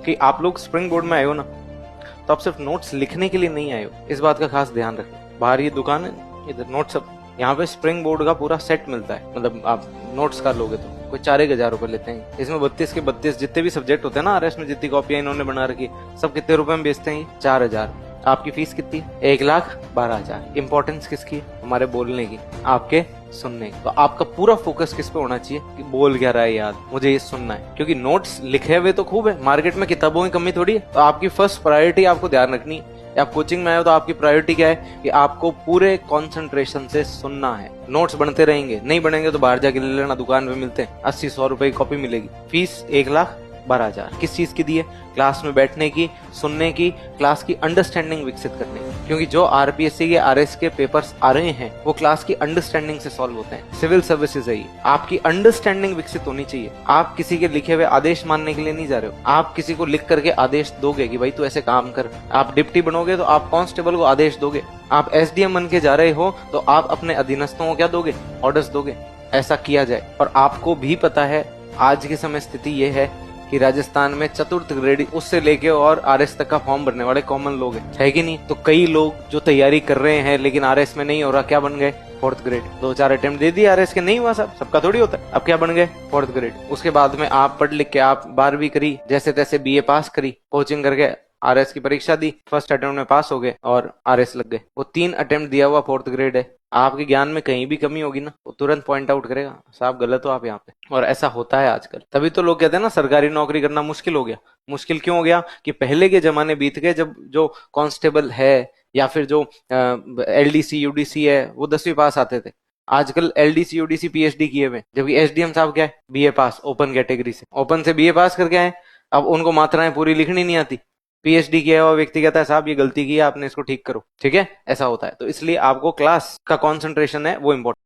कि आप लोग स्प्रिंग बोर्ड में आए हो ना, तो आप सिर्फ नोट्स लिखने के लिए नहीं आए हो, इस बात का खास ध्यान रखें। बाहर ये दुकान है, इधर नोट्स, सब यहाँ पे स्प्रिंग बोर्ड का पूरा सेट मिलता है। मतलब आप नोट्स का लोगे तो कोई 4,000 रुपए लेते हैं। इसमें 32 के 32 जितने भी सब्जेक्ट होते हैं ना आरएस में, जितनी कॉपियां इन्होंने बना रखी, सब कितने रुपए में बेचते हैं? 4,000। आपकी फीस कितनी है? 1,12,000। इंपॉर्टेंस किसकी है? हमारे बोलने की, आपके सुनने की। तो आपका पूरा फोकस किस पे होना चाहिए कि बोल क्या रहा है याद, मुझे ये सुनना है। क्योंकि नोट्स लिखे हुए तो खूब है, मार्केट में किताबों की कमी थोड़ी है। तो आपकी फर्स्ट प्रायोरिटी आपको ध्यान रखनी है। आप कोचिंग में आए हो तो आपकी प्रायोरिटी क्या है कि आपको पूरे कंसंट्रेशन से सुनना है। नोट्स बनते रहेंगे, नहीं बनेंगे तो बाहर जाके ले लेना, दुकान पे मिलते हैं, 80-100 रुपए की कॉपी मिलेगी। फीस 1,12,000। किस चीज की दी है? क्लास में बैठने की, सुनने की, क्लास की अंडरस्टैंडिंग विकसित करने की। क्योंकि जो आरपीएससी के आरएस के पेपर्स आ रहे हैं वो क्लास की अंडरस्टैंडिंग से सॉल्व होते हैं। सिविल सर्विसेज है ये, आपकी अंडरस्टैंडिंग विकसित होनी चाहिए। आप किसी के लिखे हुए आदेश मानने के लिए नहीं जा रहे हो। आप किसी को लिख करके आदेश दोगे कि भाई तू ऐसे काम कर। आप डिप्टी बनोगे तो आप कांस्टेबल को आदेश दोगे। आप एसडीएम बन के जा रहे हो तो आप अपने अधीनस्थों को क्या दोगे? ऑर्डर्स दोगे। ऐसा किया जाए। और आपको भी पता है आज की समय स्थिति ये है कि राजस्थान में चतुर्थ ग्रेड उससे लेके और आरएस तक का फॉर्म भरने वाले कॉमन लोग हैं, है कि नहीं? तो कई लोग जो तैयारी कर रहे हैं लेकिन आरएस में नहीं हो रहा, क्या बन गए? 4th grade. 2-4 अटेम्प्ट दे दिए आरएस के, नहीं हुआ साहब, सबका थोड़ी होता है। अब क्या बन गए? 4th grade. उसके बाद में आप पढ़ लिख के आप 12वीं करी, जैसे तैसे बीए पास करी, कोचिंग करके आरएस की परीक्षा दी, फर्स्ट अटेम्प्ट में पास हो गए और आरएस लग गए। वो 3 अटेम्प्ट दिया हुआ 4th ग्रेड है। आपके ज्ञान में कहीं भी कमी होगी ना, वो तुरंत पॉइंट आउट करेगा, साहब गलत हो आप यहाँ पे। और ऐसा होता है आजकल। तभी तो लोग कहते हैं ना सरकारी नौकरी करना मुश्किल हो गया। मुश्किल क्यों हो गया? कि पहले के जमाने बीत गए जब जो कांस्टेबल है या फिर जो एलडीसी यूडीसी है वो 10वीं पास आते थे। आजकल एलडीसी यूडीसी पीएचडी किए हुए, जबकि एसडीएम साहब क्या है? बीए पास, ओपन कैटेगरी से, ओपन से बीए पास करके आए। अब उनको मात्राएं पूरी लिखनी नहीं आती। पीएचडी किया हुआ व्यक्ति कहता है साहब ये गलती की है आपने, इसको ठीक करो। ठीक है, ऐसा होता है। तो इसलिए आपको क्लास का कंसंट्रेशन है वो इम्पोर्टेंट।